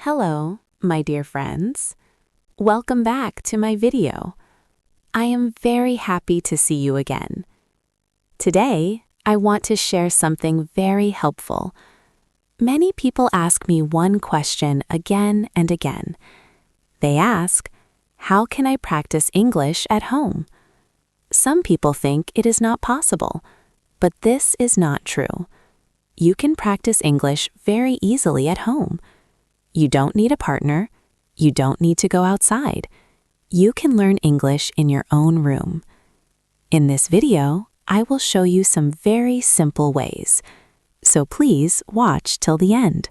Hello, my dear friends. Welcome back to my video. I am very happy to see you again. Today, I want to share something very helpful. Many people ask me one question again and again. They ask, how can I practice English at home? Some people think it is not possible, but this is not true. You can practice English very easily at home. You don't need a partner. You don't need to go outside. You can learn English in your own room. In this video, I will show you some very simple ways. So please watch till the end.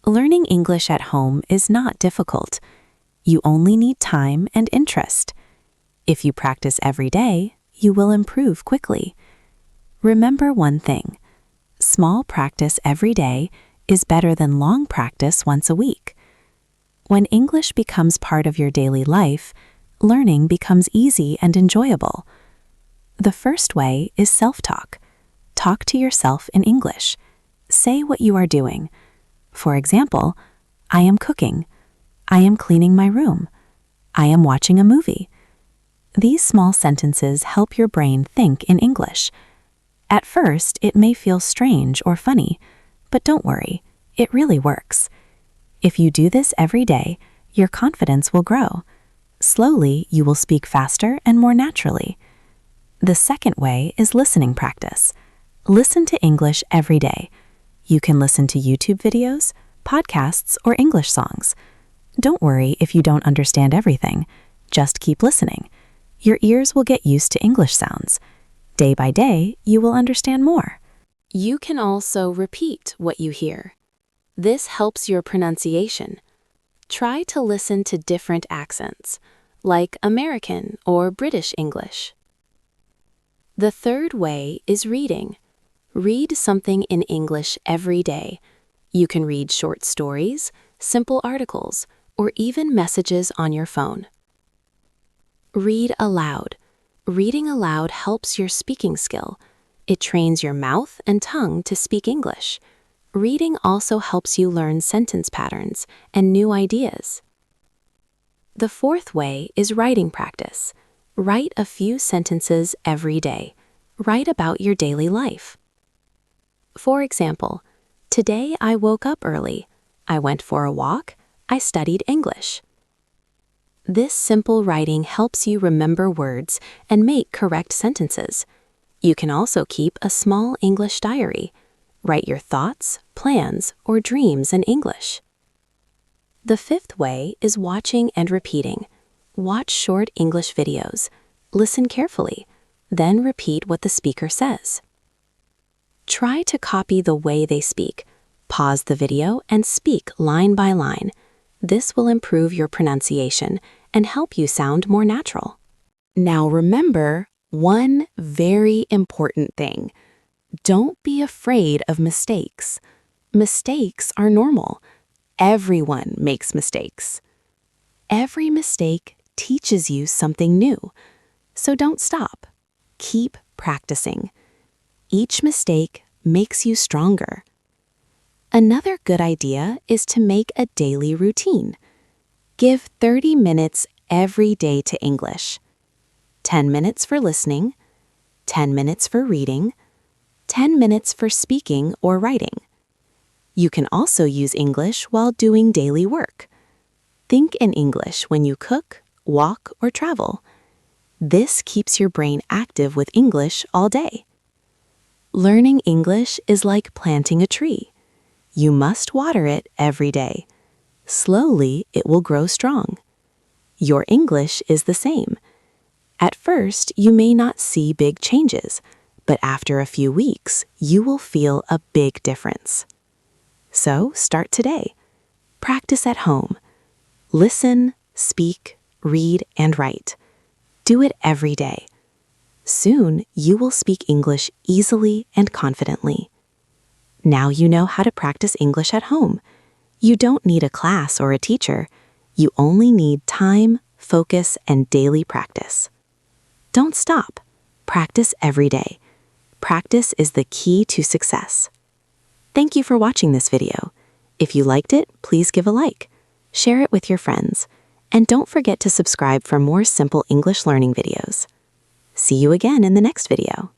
Learning English at home is not difficult. You only need time and interest. If you practice every day, you will improve quickly. Remember one thing. Small practice every day is better than long practice once a week. When English becomes part of your daily life, learning becomes easy and enjoyable. The first way is self-talk. Talk to yourself in English. Say what you are doing. For example, I am cooking. I am cleaning my room. I am watching a movie. These small sentences help your brain think in English. At first, it may feel strange or funny, but don't worry, it really works. If you do this every day, your confidence will grow. Slowly, you will speak faster and more naturally. The second way is listening practice. Listen to English every day. You can listen to YouTube videos, podcasts, or English songs. Don't worry if you don't understand everything. Just keep listening. Your ears will get used to English sounds. Day by day, you will understand more. You can also repeat what you hear. This helps your pronunciation. Try to listen to different accents, like American or British English. The third way is reading. Read something in English every day. You can read short stories, simple articles, or even messages on your phone. Read aloud. Reading aloud helps your speaking skill. It trains your mouth and tongue to speak English. Reading also helps you learn sentence patterns and new ideas. The fourth way is writing practice. Write a few sentences every day. Write about your daily life. For example, today I woke up early. I went for a walk. I studied English. This simple writing helps you remember words and make correct sentences. You can also keep a small English diary. Write your thoughts, plans, or dreams in English. The fifth way is watching and repeating. Watch short English videos. Listen carefully, then repeat what the speaker says. Try to copy the way they speak. Pause the video and speak line by line. This will improve your pronunciation and help you sound more natural. Now remember one very important thing. Don't be afraid of mistakes. Mistakes are normal. Everyone makes mistakes. Every mistake teaches you something new. So don't stop. Keep practicing. Each mistake makes you stronger. Another good idea is to make a daily routine. Give 30 minutes every day to English. 10 minutes for listening, 10 minutes for reading, 10 minutes for speaking or writing. You can also use English while doing daily work. Think in English when you cook, walk, or travel. This keeps your brain active with English all day. Learning English is like planting a tree. You must water it every day. Slowly, it will grow strong. Your English is the same. At first, you may not see big changes, but after a few weeks, you will feel a big difference. So start today. Practice at home. Listen, speak, read, and write. Do it every day. Soon, you will speak English easily and confidently. Now you know how to practice English at home. You don't need a class or a teacher. You only need time, focus, and daily practice. Don't stop. Practice every day. Practice is the key to success. Thank you for watching this video. If you liked it, please give a like. Share it with your friends. And don't forget to subscribe for more simple English learning videos. See you again in the next video.